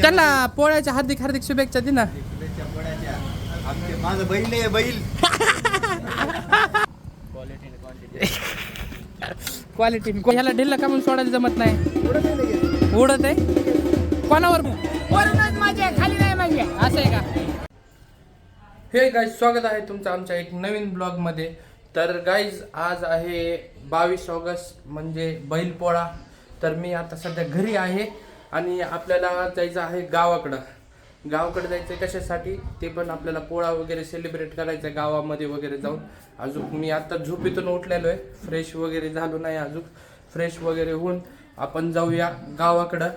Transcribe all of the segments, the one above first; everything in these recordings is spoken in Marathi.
त्यांना पोळ्याच्या हार्दिक हार्दिक शुभेच्छा दे ना. माझं बैल आहे बैल. क्वालिटी ह्याला ढिल्ला का म्हणून सोडायला जमत नाही. उडत आहे कोणावर खाली नाही म्हणजे असं आहे का. हे गाईज स्वागत आहे तुमचं आमच्या एक नवीन ब्लॉग मध्ये. तर गाईज आज आहे 22 ऑगस्ट म्हणजे बैलपोळा. तर मी आता सध्या घरी आहे आणि आपल्याला जायचं आहे गावाकडं. जायचं कशासाठी ते पण आपल्याला पोळा वगैरे सेलिब्रेट करायचं गावामध्ये वगैरे जाऊन. अजून मी आता झोपेतून उठलेलो आहे, फ्रेश वगैरे झालो नाही अजून. फ्रेश वगैरे होऊन आपण जाऊया गावाकडं,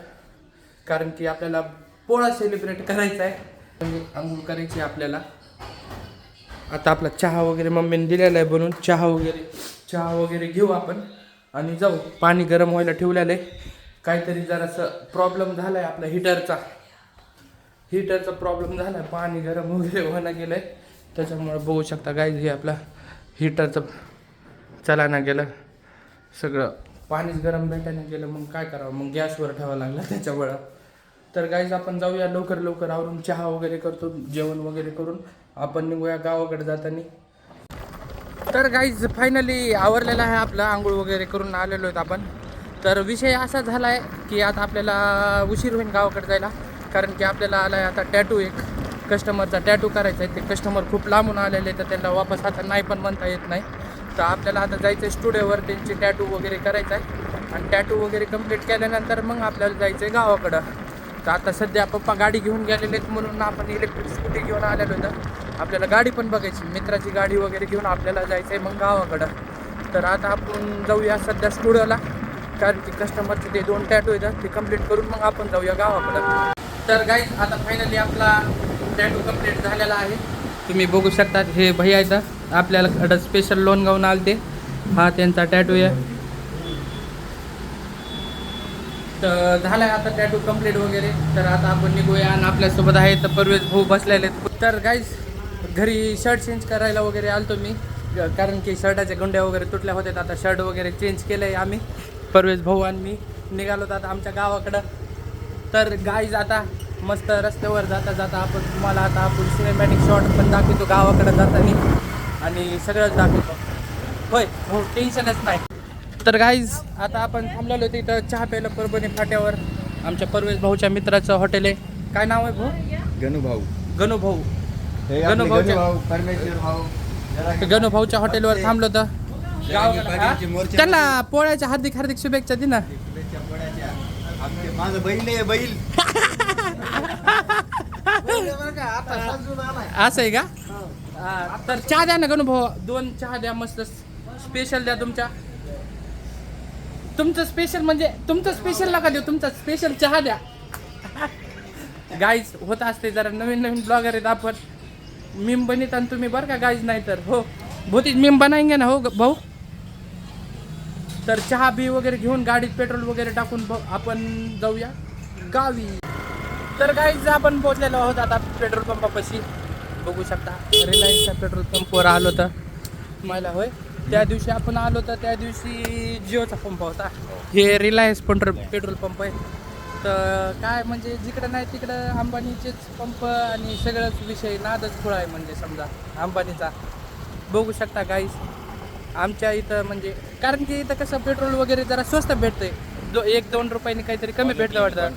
कारण की आपल्याला पोळा सेलिब्रेट करायचा आहे. म्हणजे आंघोळ करायची आपल्याला. आता आपला चहा वगैरे मम्मीने दिलेला आहे बनवून. चहा वगैरे घेऊ आपण आणि जाऊ. पाणी गरम व्हायला ठेवलेलं आहे. काहीतरी जरासं प्रॉब्लेम झाला आहे आपला हिटरचा प्रॉब्लेम झाला आहे. पाणी गरम वगैरे होणं गेलं आहे, त्याच्यामुळं बघू शकता गाईज हे आपला हिटरचं चलाना गेलं. सगळं पाणीच गरम भेटायला गेलं. मग काय करावं, मग गॅसवर ठेवावं लागलं त्याच्यामुळं. तर गाईज आपण जाऊया लवकर आवरून चहा वगैरे करतो, जेवण वगैरे करून आपण निघूया गावाकडे जाताना. तर गाईज फायनली आवरलेला आहे आपलं, आंघोळ वगैरे करून आलेलो आहेत आपण. तर विषय असा झाला आहे की आता आपल्याला उशीर होईल गावाकडे जायला, कारण की आपल्याला आला आहे आता टॅटू. एक कस्टमरचा टॅटू करायचा आहे. ते कस्टमर खूप लांबून आलेले, तर त्यांना वापस आता नाही पण म्हणता येत नाही. तर आपल्याला आता जायचं आहे स्टुडिओवर, त्यांची टॅटू वगैरे करायचा आहे. आणि टॅटू वगैरे कंप्लीट केल्यानंतर मग आपल्याला जायचं आहे गावाकडं. तर आता सध्या पप्पा गाडी घेऊन गेलेले आहेत, म्हणून आपण इलेक्ट्रिक स्कूटी घेऊन आलेलो होतं. आपल्याला गाडी पण बघायची, मित्राची गाडी वगैरे घेऊन आपल्याला जायचं आहे मग गावाकडं. तर आता आपण जाऊया सध्या स्टुडिओला, कारण की कस्टमरचे ते 2 टॅटू येतात, ते कंप्लीट करून मग आपण जाऊया गावाकडं. तर गाईज आता फायनली आपला टॅटू कंप्लीट झालेला आहे. तुम्ही बघू शकता हे भैया आहेत आपल्याला स्पेशल लोन गाऊन आले ते. हा त्यांचा टॅटू आहे. तर झाला आहे आता टॅटू कंप्लीट वगैरे. तर आता आपण निघूया आणि आपल्यासोबत आहे तर परवेज भाऊ बसलेले आहेत. तर गाईज घरी शर्ट चेंज करायला वगैरे आलतो मी, कारण की शर्टाच्या गुंड्या वगैरे तुटल्या होत्या. आता शर्ट वगैरे चेंज केलं आहे आम्ही, परवेज भाऊ आणि मी निघालो आता आमच्या गावाकडं. तर गाईज आता मस्त रस्त्यावर जाता आपण सिनेमॅटिक शॉट पण दाखवतो गावाकडं जाताना आणि सगळंच दाखवतो. होय हो, टेन्शनच नाही. तर गाईज आता आपण थांबलेलो होतो इथं चहा प्यायला परभणी फाट्यावर. आमच्या परवेज भाऊच्या मित्राचं हॉटेल आहे. काय नाव आहे भाऊ? गणूभाऊच्या हॉटेलवर थांबलो होतं. त्यांना पोळ्याच्या हार्दिक हार्दिक शुभेच्छा दे ना. माझं बैल आहे बैल. असं आहे का. तर चहा द्या ना गणूभाऊ, 2 चहा द्या मस्त स्पेशल द्या. तुमचं स्पेशल म्हणजे तुमचं स्पेशल नका देऊ, तुमचा स्पेशल चहा द्या. गाईज होत असते जरा नवीन ब्लॉगर आहेत आपण, मीम बनित आणि तुम्ही बरं का गाईज. नाही तर हो बहुतीच मीम बनाएंगे ना हो भाऊ. तर चहा बी वगैरे घेऊन गाडीत पेट्रोल वगैरे टाकून आपण जाऊया गावी. तर गाईज आपण पोहोचलेलो आहोत आता पेट्रोल पंपापाशी. बघू शकता रिलायन्सच्या पेट्रोल पंपवर आलो तर मला होय. त्या दिवशी आपण आलो तर त्या दिवशी जिओचा पंप होता, हे रिलायन्स पेट्रोल पंप आहे. तर काय म्हणजे जिकडं नाही तिकडं अंबानीचेच पंप आणि सगळंच विषय नादच खुळा आहे म्हणजे समजा अंबानीचा. बघू शकता गाईज आमच्या इथं म्हणजे, कारण की इथं कसं पेट्रोल वगैरे जरा स्वस्त भेटतंय. 1-2 रुपयांनी काहीतरी कमी भेटतं वाटतं.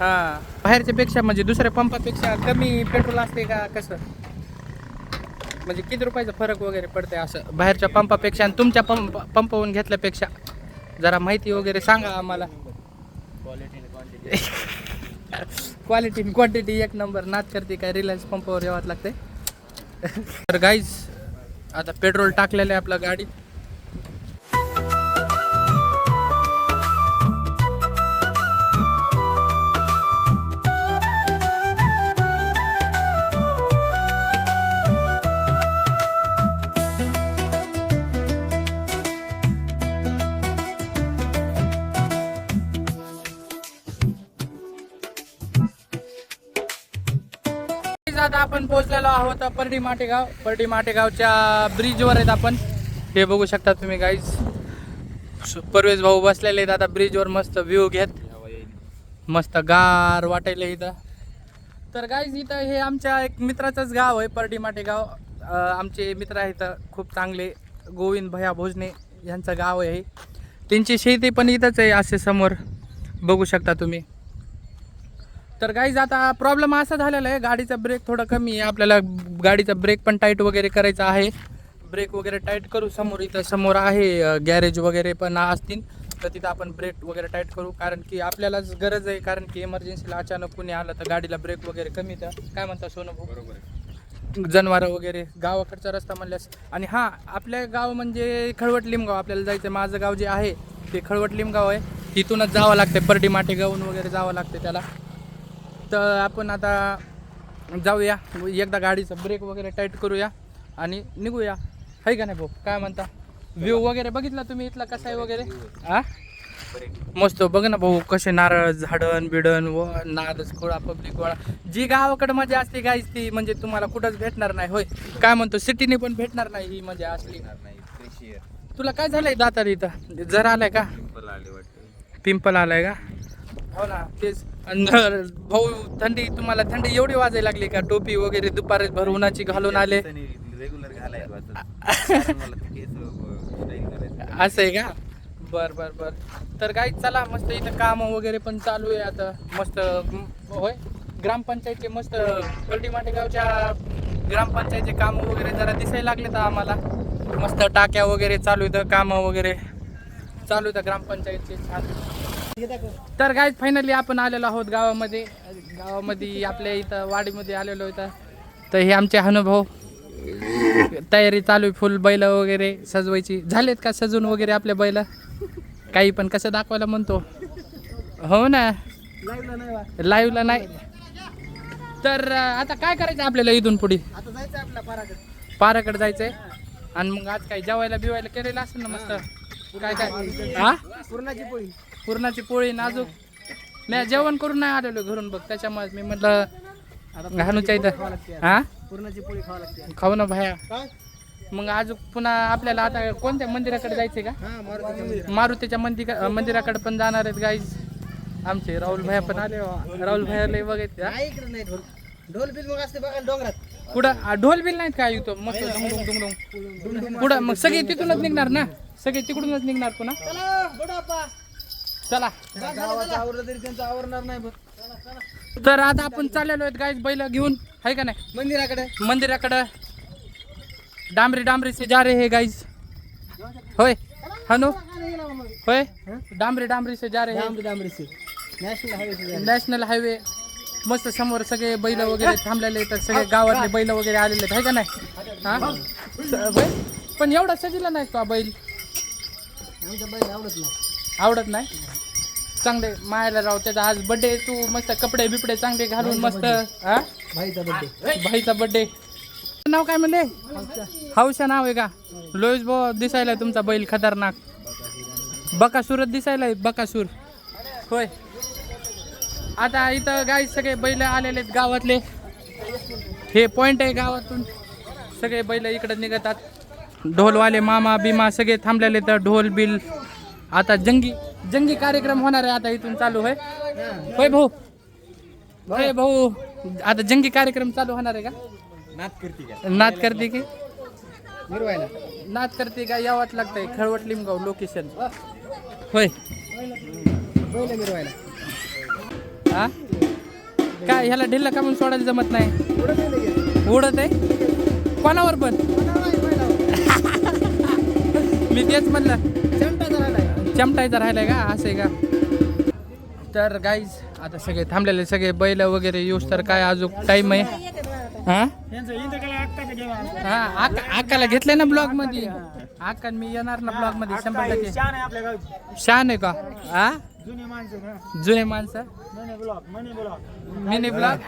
हां, बाहेरच्या पेक्षा म्हणजे दुसऱ्या पंपापेक्षा कमी पेट्रोल असते का कसं, म्हणजे किती रुपयाचा फरक वगैरे पडतंय असं बाहेरच्या पंपापेक्षा आणि तुमच्या पंपावरून घेतल्यापेक्षा. जरा माहिती वगैरे सांगा आम्हाला. क्वालिटी क्वांटिटी एक नंबर. नाद करते काय रिलायन्स पंपावर यावं लागते. तर गाईज आता पेट्रोल टाकलेलं आहे आपल्या गाडीत. आता आपण पोहोचलेलो आहोत परडी माटेगावच्या ब्रिजवर आहेत आपण. हे बघू शकता तुम्ही गाईज, परवेज भाऊ बसलेले आहेत आता ब्रिजवर मस्त व्ह्यू घेत. मस्त गार वाटायला इथं. तर गाईज इथं हे आमच्या एक मित्राचंच गाव आहे, परडीमाटे गाव. आमचे मित्र आहेत खूप चांगले, गोविंद भैया भोजने यांचं गाव आहे. त्यांची शेती पण इथंच आहे, असे समोर बघू शकता तुम्ही. तर गाईज आता प्रॉब्लेम असा झालेला आहे, गाडीचा ब्रेक थोडा कमी आहे. आपल्याला गाडीचा ब्रेक पण टाईट वगैरे करायचा आहे. ब्रेक वगैरे टाईट करू. समोर इथं समोर आहे गॅरेज वगैरे पण असतील, तर तिथं आपण ब्रेक वगैरे टाईट करू. कारण की आपल्यालाच गरज आहे, कारण की इमर्जन्सीला अचानक कुणी आलं तर गाडीला ब्रेक वगैरे कमी. तर काय म्हणता सोनू भाऊ? बरोबर आहे. जनावरं वगैरे गावाकडचा रस्ता म्हणल्यास. आणि हां, आपल्या गाव म्हणजे खळवट लिमगाव आपल्याला जायचं. माझं गाव जे आहे ते खळवट लिमगाव आहे. तिथूनच जावं लागतं, परडी माटे गावून वगैरे जावं लागते त्याला. तर आपण आता जाऊया, एकदा गाडीचं ब्रेक वगैरे टाईट करूया आणि निघूया. आहे का नाही भाऊ? काय म्हणता? व्ह्यू वगैरे बघितला तुम्ही इथला कसा आहे वगैरे? हा, मस्त. बघ ना भाऊ, कसे नारळ झाडण बिडण व नारळ खोळा पब्लिक गोळा. जी गावाकडे मजा असते गाईच ती म्हणजे तुम्हाला कुठंच भेटणार नाही. होय, काय म्हणतो? सिटीने पण भेटणार नाही ही मजा असली. तुला काय झालंय दातार इथं? जरा आलाय का? पिंपल आलाय का? हो ना, तेच. भाऊ थंडी, तुम्हाला थंडी एवढी वाजायला लागली का? टोपी वगैरे दुपारी भर उन्हाची घालून आले. असं आहे का? बर बर बर. तर काय, चला मस्त. इथं काम वगैरे पण चालू आहे आता मस्त. होय, ग्रामपंचायतचे मस्त परडीमाटे गावच्या ग्रामपंचायतचे काम वगैरे जरा दिसायला लागले तर आम्हाला. मस्त टाक्या वगैरे चालू इथं, कामं वगैरे चालू इथं ग्रामपंचायतचे छान. तर काय, फायनली आपण आलेलो आहोत गावामध्ये. आपल्या इथं वाडीमध्ये आलेलो इथं. तर हे आमचे अनुभव, तयारी चालू आहे फुल. बैल वगैरे सजवायची झालेत का सजून वगैरे आपल्या बैल? काही पण कसं दाखवायला म्हणतो? हो ना, लाईव्हला नाही. तर आता काय करायचं आपल्याला इथून पुढे? आता जायचं आपल्या पाराकडे जायचंय. आणि मग आज काय जेवायला बिवायला केलेलं असेल ना मस्त? काय काय? हा, पुरणाची पोळी नाजूक. मी जेवण करून नाही आलेलो घरून बघ, त्याच्यामुळे मी म्हटलं हानूच्या इथं. हा, पुरणाची पोळी खावा लागते. खाऊ ना भाया. मग आज पुन्हा आपल्याला आता कोणत्या मंदिराकडे जायचंय का? मारुतीच्या मंदिराकडे पण जाणार आहेत गाईज. आमचे राहुल भैया पण आले. राहुल भैया लय बघायचे. ढोल बिल मग असते बघा डोंगरात. पुढं ढोल बिल नाहीत काय इथं? मस्त डुंग डुंग डुंग. पुढं मग सगळे तिथूनच निघणार ना? सगळे तिकडूनच निघणार पुन्हा. चला, गावाचं आवरलं तरी त्यांचं आवरणार नाही बघ. तर आता आपण चाललेलो आहेत गाईज बैल घेऊन. आहे का नाही? मंदिराकडे. डांबरी से जा रहे हैं गाइस. होय हनु, होय, डांबरी से जा रहे हैं. डांबरी से नॅशनल हायवे. मस्त समोर सगळे बैल वगैरे थांबलेले तर सगळे गावातले बैल वगैरे आलेले आहेत. आहे का नाही? हा, होय. पण एवढा सजला नाही तो बैल. आवडत नाही. चांगले मायाला राव, त्याचा आज बर्थडे. तू मस्त कपडे बिपडे चांगले घालून मस्त. हा, भाईचा बर्थडे. नाव काय म्हणले? हौशा नाव आहे का? लोईस भाऊ दिसायला तुमचा बैल खतरनाक. बकासूरच दिसायला बकासूर. होय. आता इथं गाई सगळे बैल आलेले आहेत गावातले. हे पॉइंट आहे गावातून. सगळे बैल इकडे निघतात. ढोलवाले मामा बिमा सगळे थांबलेले तर ढोल बिल. आता जंगी कार्यक्रम होणार आहे आता इथून चालू आहे. होय भाऊ, होय भाऊ, आता जंगी कार्यक्रम चालू होणार आहे का? नाद करते की नाद करते का? यावंच लागतंय. खळवट लिमगाव लोकेशन. होय. हा, काय ह्याला ढिल्ला का म्हणून सोडायला जमत नाही? उडत आहे कोणावर पण. मी तेच म्हणलं, चमटायचा राहिलाय का? असं आहे का? तर गाईज आता सगळे थांबलेले, सगळे बैल वगैरे येऊस तर काय अजून टाईम आहे. हा, हा, अक्काला घेतलंय ना ब्लॉग मध्ये. अक्का मी येणार ना ब्लॉग मध्ये 100%. शान आहे का? हा, जुने माणसं. Mini blog.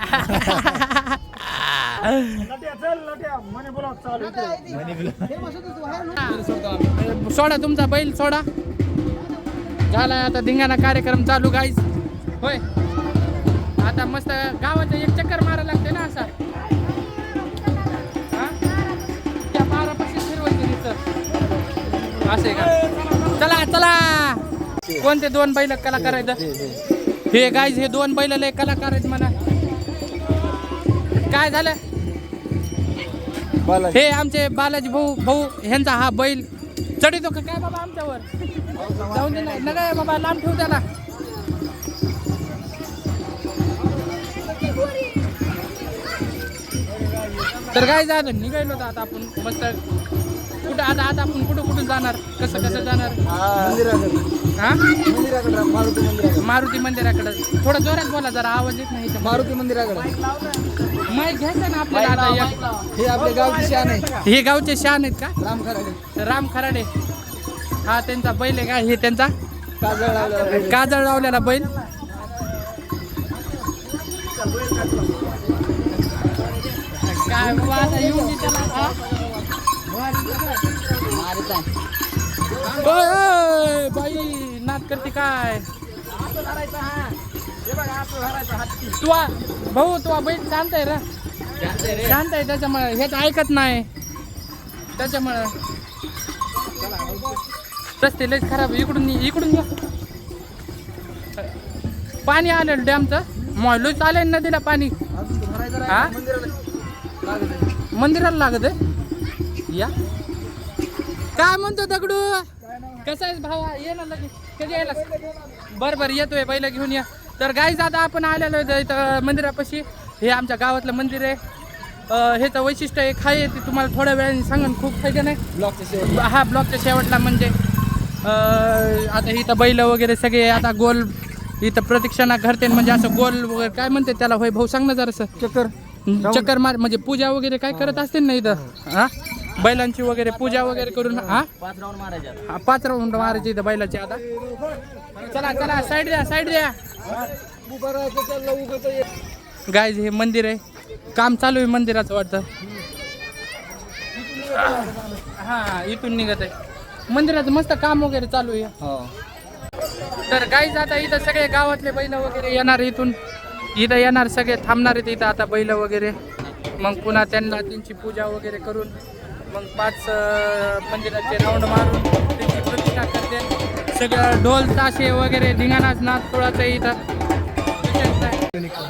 सोडा तुमचा बैल सोडा. झाला आता धिंगाणा कार्यक्रम चालू गाईज. होय. आता मस्त गावात एक चक्कर मारायला लागते ना असा. त्या पारापाशी फिरवायची तिथं. असे का? चला चला. कोणते दोन बैल कला करायचं? हे गाईज हे 2 बैल लय कलाकार आहेत म्हणा. काय झालं हे आमचे बालाजी भाऊ ह्यांचा हा बैल चढितो का काय बाबा आमच्यावर जाऊन दे नका बाबा लांब ठेवू त्याला. तर काय झालं निघायलो आता आपण मस्त कुठं आता आपण कुठं जाणार कसं जाणार हा मारुती मंदिराकडे. थोडं जोरात बोला जरा आवाज येत नाही. मारुती मंदिराकडे माईक घ्यायचं ना आपल्याला आता हे आपल्या गावची शान आहे. हे गावचे शान आहेत का राम खराडे. राम खराडे हा त्यांचा बैल आहे का हे त्यांचा काजळ लावलेला. काजळ लावलेला बैल. काय बाबा आता येऊन दे त्याला हा? ओय, बाई नाद करते काय तू बैल शांत आहे रे शांत आहे त्याच्यामुळे हेच ऐकत नाही त्याच्यामुळे रस्ते लयच खराब. इकडून या पाणी आलं डॅमचं मोयलोच आलंय नदीला पाणी हा मंदिराला लागत आहे. या काय म्हणतो दगडू कसा आहे भावा ये ना लगेच कधी यायला बरं येतोय बैल घेऊन या. तर गाईज आता आपण आलेलो इथं मंदिरापाशी. हे आमच्या गावातलं मंदिर आहे. ह्याचं वैशिष्ट्य एक आहे ते तुम्हाला थोड्या वेळाने सांगून खूप फायदा नाही. ब्लॉकच्या शेवटला म्हणजे आता इथं बैल वगैरे सगळे आता गोल इथं प्रदक्षिणा करते म्हणजे असं गोल वगैरे काय म्हणते त्याला होय भाऊ सांग ना जरासं. चक्कर मार म्हणजे पूजा वगैरे काय करत असतील ना इथं हा बैलांची वगैरे पूजा वगैरे करून हा 5 राऊंड मारायचे इथं बैलाचे. आता चला साईड द्या गाईज हे मंदिर आहे काम चालू आहे मंदिराचं वाटतं. हा इथून निघत आहे मंदिराचं मस्त काम वगैरे चालू आहे. तर गाईज आता इथं सगळे गावातले बैल वगैरे येणार इथं येणार सगळे थांबणार आहेत इथं आता बैल वगैरे. मग पुन्हा त्यांची पूजा वगैरे करून मग 5 मंदिराचे राऊंड मारून त्यांची प्रतिष्ठा करते. सगळं ढोल ताशे वगैरे धिंगाणाच नाच थोडासा इथं.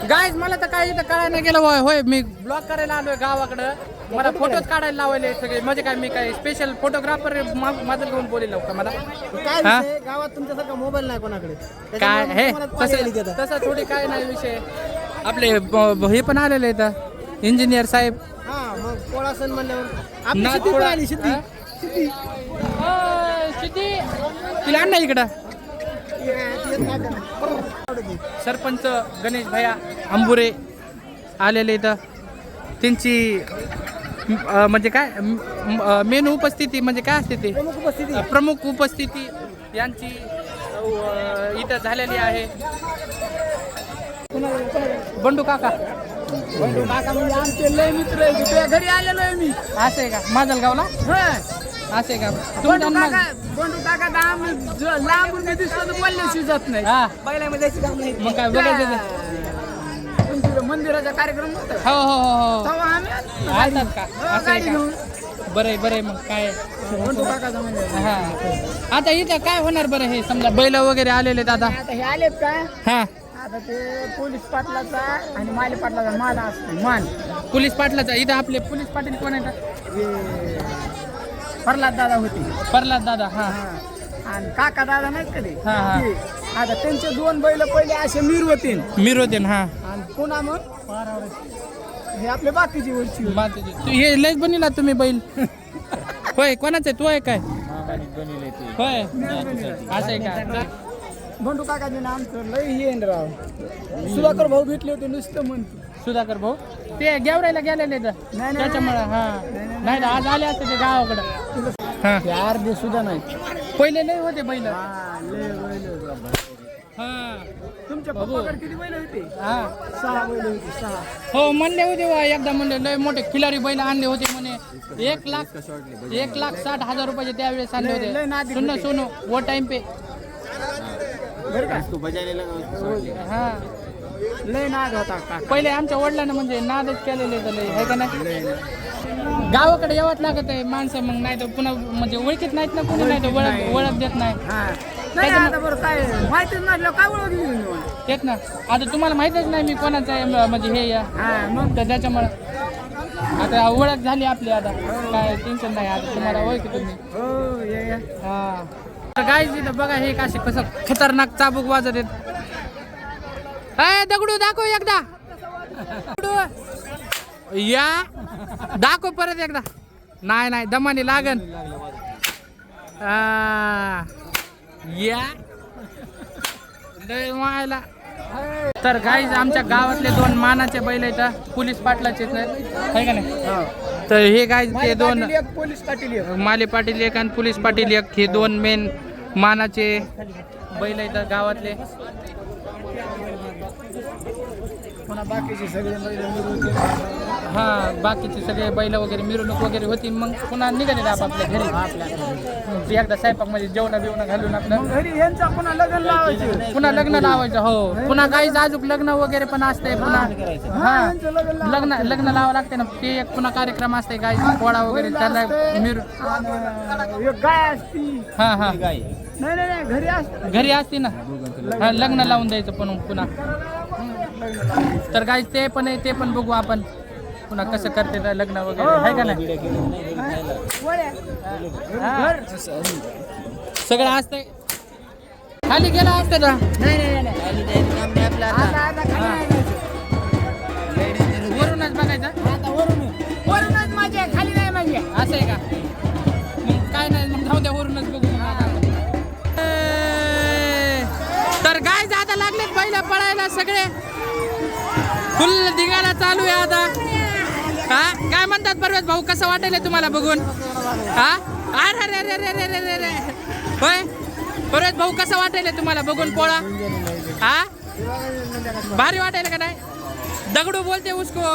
गाईज मला तर काय इथं कळायला गेलं होय मी ब्लॉग करायला आलोय गावाकडं. मला फोटोच काढायला लावले सगळे म्हणजे काय मी काय स्पेशल फोटोग्राफर माझं घेऊन बोलेलो का मला काय गावात तुमच्यासारखा मोबाईल नाही कोणाकडे काय हे तसं थोडी काय नाही विषय. आपले हे पण आलेले इथं इंजिनियर साहेब. हा मग पोळा सण म्हणल्यावर ना सिद्धी तिला आण ना इकडं. सरपंच गणेश भैया अंबुरे आलेले इथं. त्यांची म्हणजे काय मेन उपस्थिती म्हणजे काय असते ते प्रमुख उपस्थिती यांची इथं झालेली आहे. बंडू काका म्हणजे आमचे लय मित्र आहे. तुझ्या घरी आलेलो आहे मी. असं आहे का माजलगावला असं आहे का बंडू काका लांबून मी दिसतो तर बोलण्याशी जात नाही. हा बैलामध्ये काम नाही. मग काय बघायचं मंदिराचा कार्यक्रम होता हो तेव्हा आम्ही आलतात का असं आहे का बरं मग काय बंडू काकाचा मंदिर. हा आता इथं काय होणार बरं हे समजा बैल वगैरे आलेले दादा आता हे आलेत का हा आता ते पोलीस पाटलाचा आणि माले पाटलाचा मान असतो मान. पोलीस पाटलाचा इथं आपले पोलीस पाटील कोण आहेत प्रल्हाद दादा होते. प्रल्हाद दादा हा आणि काका दादा नाहीत कधी. हा आता त्यांचे 2 बैल पहिले असे मिरवतील मिरोदेन हा आणि पुन्हा मग हे आपले बाकीची वरची तू हे लयच बनिला तुम्ही बैल होय कोणाचं आहे तू आहे काय होय असं आहे का. बंडू काकाचे नाम तर लय येईन राव. सुधाकर भाऊ भेटले होते नुसतं म्हणतो. सुधाकर भाऊ ते गेवरायला गेलेले त्याच्यामुळं हा नाही आज आले असते ते गावाकडं. हा ते अर्धे सुद्धा नाही. पहिले लय होते बैल. हा तुमच्या पप्पाकडे किती बैल होते. हा 6 बैल होते 6. हो म्हणले होते एकदा म्हणले लय मोठे खिलारी बैल आणले होते म्हणे 1,60,000 रुपयाचे त्यावेळेस आणले होते. सुनो सुनो वो टाइम पे हा लय नाद होता का पहिले आमच्या वडिलांना म्हणजे नादच केलेले लय आहे का नाही. गावाकडे यावंच लागत आहे माणसं मग नाही तर पुन्हा म्हणजे ओळखीत नाहीत ना कोणी नाही तर ओळख देत नाही. नाही आता बरं काय माहितीच नसलं काय ओळख तेच ना आता तुम्हाला माहितच नाही मी कोणाचा आहे म्हणजे हे या हा मग तर त्याच्यामुळं आता ओळख झाली आपली आता काय टेन्शन नाही आता तुम्हाला ओळखी तुम्ही हो ये हा तर काय तिथं बघा हे काशी कसं खतरनाक चाबूक वाजत आहेत अय दगडू दाखव एकदा दगडू या दाखव परत एकदा नाही नाही दमाने लागन या लय मायला तर गाईज आमच्या गावातले 2 मानाचे बैल आहेत पोलीस पाटलाचे आहे का नाही तर हे गाईज ते 2 एक पोलीस पाटील एक. माले पाटील एक आणि पोलीस पाटील एक हे 2 मेन मानाचे बैल आहेत गावातले पुन्हा बाकीचे सगळे बैल हा बाकीचे सगळे बैल वगैरे मिरवणूक वगैरे होती मग पुन्हा निघाले आपापल्या घरी एकदा स्वयंपाक मध्ये जेवण बिवणं घालून आपलं घरी यांचा पुन्हा लग्न लावायचे पुन्हा लग्न लावायचं हो पुन्हा काही अजून लग्न वगैरे पण असते पुन्हा हा लग्न लावावं लागते ना ते एक पुन्हा कार्यक्रम असते काही पोळा वगैरे त्याला मिर एक गाय असती हा हा नाही घरी असते घरी असते ना हा लग्न लावून द्यायचं पण पुन्हा तर काही ते पण आहे ते पण बघू आपण पुन्हा कसं करते ते लग्न वगैरे आहे का नाही हा. सगळं असतंय खाली गेला असतं का वरूनच बघायचं वरूनच माझे खाली नाही माझे असं आहे का मग काय नाही मग जाऊ द्या वरूनच बघू तर गाय आता लागलेत बैल पळायला सगळे फुल धिंगाणा चालू आहे आता हा काय म्हणतात परवेश भाऊ कसं वाटेल तुम्हाला बघून हा अरे रे रे रे रे रे रे रे होय परवेश भाऊ कसं वाटेल तुम्हाला बघून पोळा हा भारी वाटेल का नाही दगडू बोलते उसको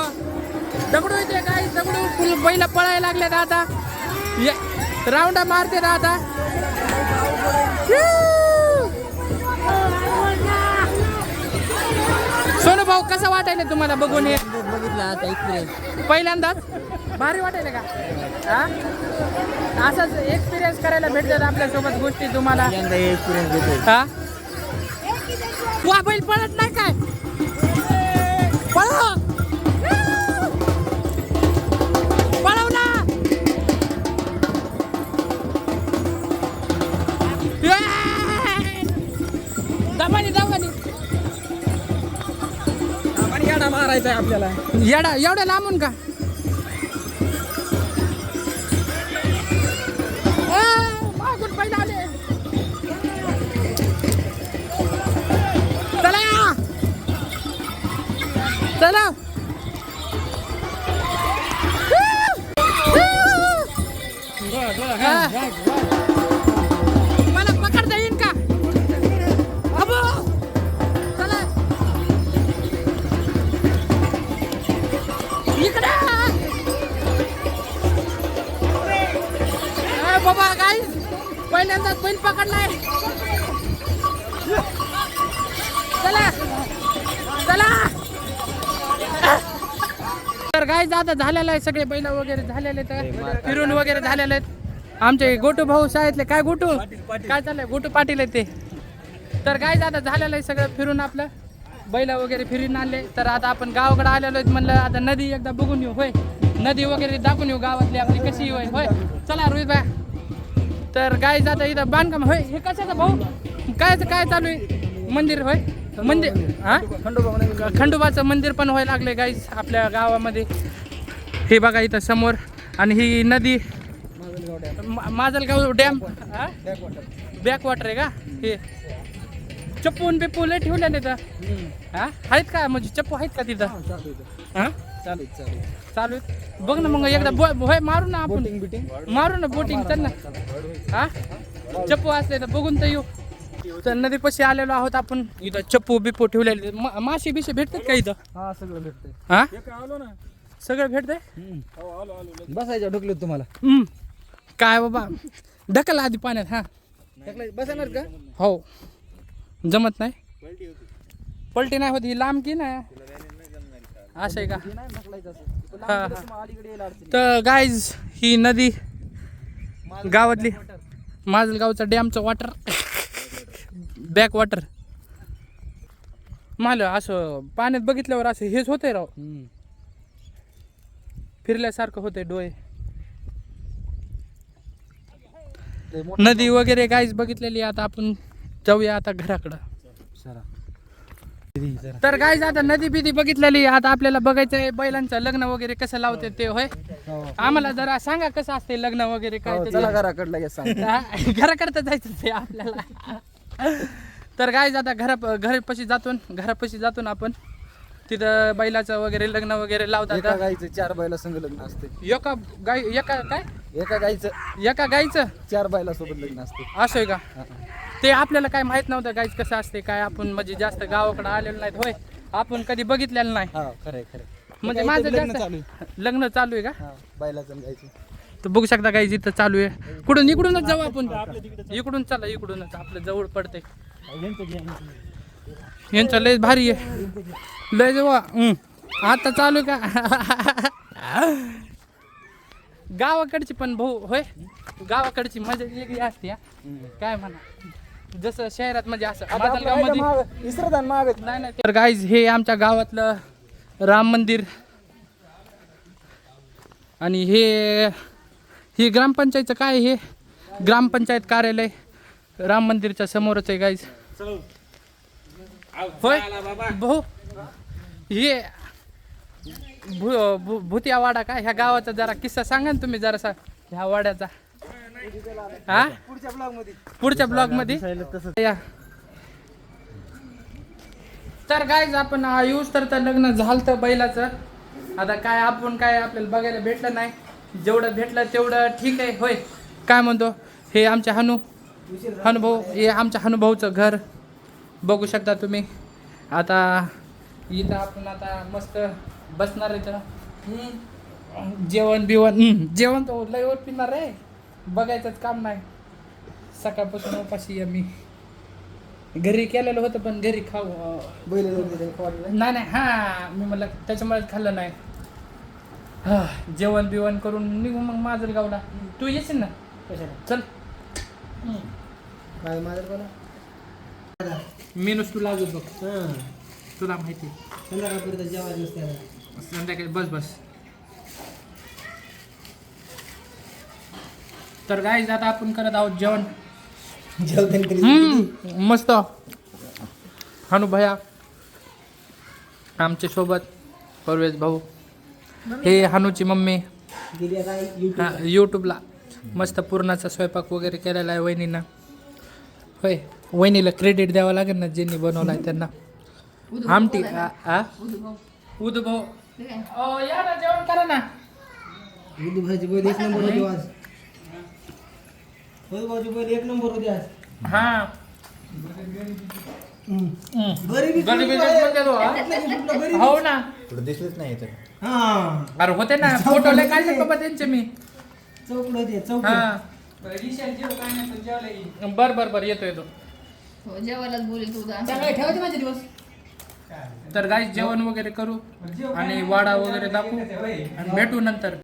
दगडू येते काय दगडू फुल बैल पळायला लागले आता राऊंडा मारते आता सोनू भाऊ कसं वाटायला तुम्हाला बघून हे बघितलं आता एक्सपिरियन्स पहिल्यांदाच भारी वाटायला का हा असंच एक्सपिरियन्स करायला भेटतात आपल्यासोबत गोष्टी तुम्हाला एक्सपिरियन्स घेतोय हा वा बैल पळत नाही काय पळव पळव ना दमानी दमानी मारायचा आहे आपल्याला येडा एवढ्या लांबून का मागून पहिले आले चला चला मला पकडता येईन का अबो चला इकडे बाबा काय पहिल्यांदाच बैल पकडलाय चला चला तर काय आता झालेलं आहे सगळे बैल वगैरे झालेले तर फिरून वगैरे झालेले आहेत आमचे गोटू भाऊ शाळेतले काय गोटू काय चाललंय गोटू पाटील आहेत ते तर काय आता झालेलं आहे सगळं फिरून आपलं बैल वगैरे फिरून आणले तर आता आपण गावाकडे आलेलो आहेत म्हणलं आता नदी एकदा बघून येऊ होय नदी वगैरे दाखवून येऊ गावातली आपली कशी होय होय चला रोहित भाई तर काय जाता इथं बांधकाम होय हे कशाचं भाऊ काय चालू आहे मंदिर होय मंदिर हा खंडोबाचं मंदिर पण व्हायला लागले गाईस आपल्या गावामध्ये हे बघा इथं समोर आणि ही नदी माजलगाव डॅम बॅकवॉटर आहे का हे चप्पून बिप्पू लय ठेवलेले तर हा आहेत का म्हणजे चप्पू आहेत का तिथं हा चालू आहेत बघ ना मग एकदा होय मारू ना आपण मारू ना बोटिंग चल ना हा चप्पू असले तर बघून तर येऊ तर नदीपाशी आलेलो आहोत आपण इथं चप्पू बिप्पू ठेवलेले मासे बिशे भेटतात का इथं हा सगळं भेटतंय हा आलो ना सगळं भेटतंय बसायचं ढकलत तुम्हाला काय बाबा ढकल आधी पाण्यात हा बसणार का हो जमत नाही पलटी नाही होती लांब की ना असं आहे का हा तर गाईज ही नदी गावातली माजलगावचा डॅमचं वॉटर बॅक वॉटर मला असं पाण्यात बघितल्यावर असं हेच होतंय राव, फिरल्यासारखं होतंय डोळे. नदी वगैरे काहीच बघितलेली. आता आपण जाऊया आता घराकडं. तर गाईज आता नदी बिदी बघितलेली. आता आपल्याला बघायचंय बैलांचं लग्न वगैरे कसं लावते ते. होय, आम्हाला जरा सांगा कसं असते लग्न वगैरे काय ते. चला घराकडलं घ्या सांग. घराकडं जायचं ते आपल्याला. तर गाईज आता घरापाशी जातून आपण तिथं बैलाचं वगैरे लग्न वगैरे लावतात. एका गाईचं 4 बैला संग लग्न असते. एका एका गाईचं गाईचं 4 बैला सोबत लग्न असते. असं आहे का? ते आपल्याला काय माहित नव्हतं गाईज कसं असते काय. आपण म्हणजे जास्त गावाकडे आलेलो नाहीत. होय, आपण कधी बघितलेलं नाही. हा खरंय. म्हणजे माझं लग्न जास्त चालू लग्न चालू आहे का? आहे. बैलाचं आणि गाईचं. तर बघू शकता गाईज इथं चालू आहे. इकडूनच जाऊ आपण. इकडून चला, इकडूनच आपलं जवळ पडते. यांचं लय भारी आहे. लय जेव्हा आता चालू आहे का? गावाकडची पण भाऊ होय, गावाकडची मजा वेगळी असते. काय म्हणा, जसं शहरात म्हणजे असं माजलगावमध्ये इसरदान मागत नाही. तर गाईज हे आमच्या गावातलं राम मंदिर आणि हे ग्रामपंचायतचं काय, हे ग्रामपंचायत कार्यालय राम मंदिरच्या समोरच आहे गाईज. होय भाऊ, हे भूतिया वाडा काय ह्या गावाचा जरा किस्सा सांगा ना तुम्ही जरासा ह्या वाड्याचा. हा, पुढच्या ब्लॉग मध्ये या. तर गाईज आपण येऊस तर लग्न झालं तर बैलाचं. आता काय आपण काय आपल्याला बघायला भेटलं नाही. जेवढं भेटलं तेवढं ठीक आहे. होय, काय म्हणतो हे आमच्या हनुभाऊ, हे आमच्या हनुभाऊचं घर बघू शकता तुम्ही. आता इथं आपण आता मस्त बसणार इथं. जेवण जेवण तर लय ओट पिणार आहे. बघायचंच काम नाही. सकाळपासून उपाशी मी घरी केलेलं होतं पण घरी नाही. हा, मी मला त्याच्यामुळेच खाल्लं नाही. जेवण बिवण करून निघू मग माजलगावला. तू येशील ना? चल. काय माझं मी नुसतं लाजत बघ, तुला माहिती. संध्याकाळपर्यंत जेवायला नसते. संध्याकाळी बस. तर गाईज आता आपण करत आहोत जेवण. मस्त. हनु भैया आमच्या सोबत, परवेश भाऊ, हे हनुची मम्मी. यूट्यूबला मस्त पूर्णाचा स्वयंपाक वगैरे केलेला आहे वहिनीनं. होय, वहिनीला क्रेडिट द्यावं लागेल ना, ज्यांनी बनवला आहे त्यांना. आमटी उदू भाऊ या ना, जेवण करा ना. भाजी बैल 1 नंबर होती आज. भाजी बैल 1 नंबर होती आज. हा, गरिबी हो ना. दिसलेच नाही तर. अरे होते ना, फोटो लय काढले बाबा त्यांचे मी. बर येतो. जेवायलाच बोलेल तू ठेवायचे माझे दिवस. तर गाईज जेवण वगैरे करू आणि वाडा वगैरे दाखवू आणि भेटू नंतर.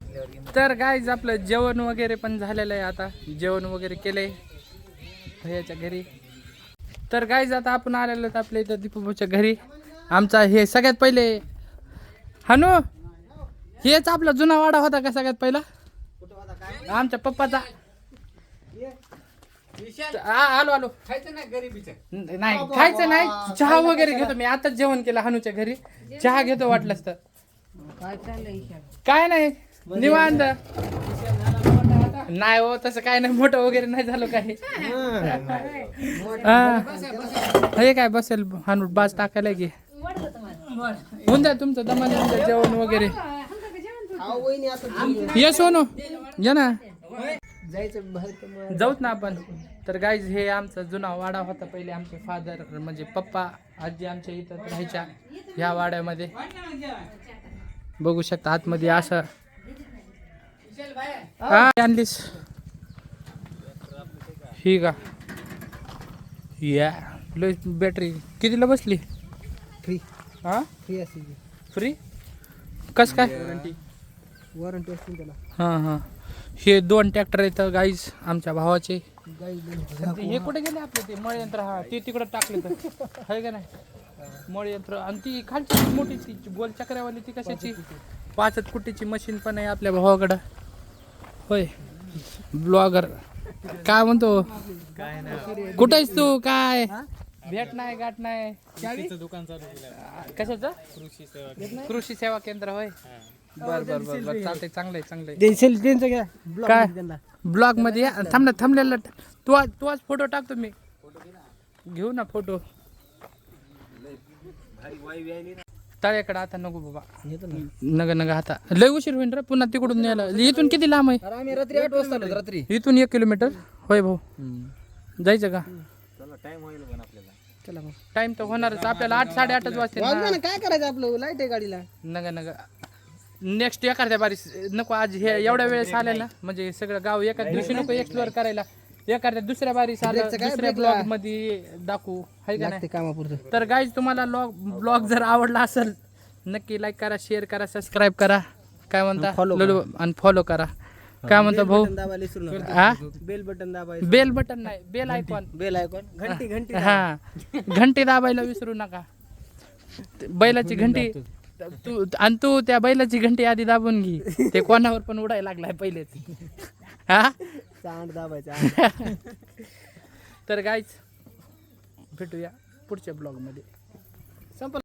तर गाईज आपलं जेवण वगैरे पण झालेलं आहे. आता जेवण वगैरे केलंय भैयाच्या घरी. तर गाईज आता आपण आलेलो तर आपल्या इथं दीपूभाऊच्या घरी. आमचा हे सगळ्यात पहिले हनु, हेच आपला जुना वाडा होता का सगळ्यात पहिला आमच्या पप्पाचा? आलो. खायचं नाही गरिबीचं. नाही खायचं नाही, चहा वगैरे घेतो मी. आताच जेवण केलं हनुच्या घरी. चहा घेतो वाटलंच तर. काय चाललंय? काय नाही, निवांत. नाही हो, तसं काय नाही, मोठं वगैरे नाही झालं काही. हे काय बसेल हनु, बाज टाकायला की होऊन द्या तुमचं दमाने जेवण वगैरे. ये सोनू, ये ना, जाऊत ना आपण. तर गाईज हे आमचा जुना वाडा होता पहिले. आमचे फादर म्हणजे पप्पा आजी आमच्या इथं राहायच्या ह्या वाड्यामध्ये. बघू शकता आतमध्ये असं. हा, आणलीस ही का? या लय बॅटरी कितीला बसली? फ्री. हा, फ्री असते. फ्री कस काय? वॉरंटी असते त्याला. हां. हे 2 ट्रॅक्टर आहेत गाईज आमच्या भावाचे. हे कुठे गेले आपले ते मळ यंत्र? हा, ते तिकडं टाकले तर आहे का नाही? मळ यंत्र आणि ती खालची मोठी ती गोल चक्रावाली ती कशाची 5 फुटीची मशीन पण आहे आपल्या भावाकडं होय ब्लॉगर काय म्हणतो कुठं आहेस तू काय भेट नाही गाठ नाही दुकान चालू केलं कशाचं कृषी सेवा केंद्र होय बर बर बर बर चालतंय चांगलंय त्यांचं घ्या काय ब्लॉग मध्ये या. थांबलेला तू आज फोटो टाकतो मी घेऊ ना फोटो तळ्याकडे आता नको बाबा नग आता लय उशीर होईल रे पुन्हा तिकडून न्यायला इथून किती लांब आहे आम्ही रात्री 8 वाजता आलो रात्री इथून 1 किलोमीटर होय भाऊ जायचं का चला मग टाइम तर होणारच आपल्याला 8 8:30 वाजते ना काय करायचं आपलं लाईट आहे गाडीला नग नेक्स्ट एखाद्या बारी नको आज हे एवढ्या वेळेस आले ना म्हणजे सगळं गाव एका दिवशी नको एक्सप्लोअर करायला एखाद्या दुसऱ्या बारी दुसऱ्या ब्लॉग मध्ये दाखवू हाय का नाही कामापुरतं तर गाईज तुम्हाला ब्लॉग जर आवडला असेल नक्की लाईक करा शेअर करा सबस्क्राईब करा काय म्हणता आणि फॉलो करा काय म्हणता भाऊ दाबायला विसरू नका हा बेल बटन दाबायचं बेल बटन नाही बेल आयकॉन बेल आयकॉन घंटी हा घंटी दाबायला विसरू नका बैलाची घंटी तू त्या बैलाची घंटी आधी दाबून घे ते कोणावर पण उडायला लागलाय पहिलेच हा चांड दाबायचा तर गाईज भेटूया पुढच्या ब्लॉग मध्ये संपलं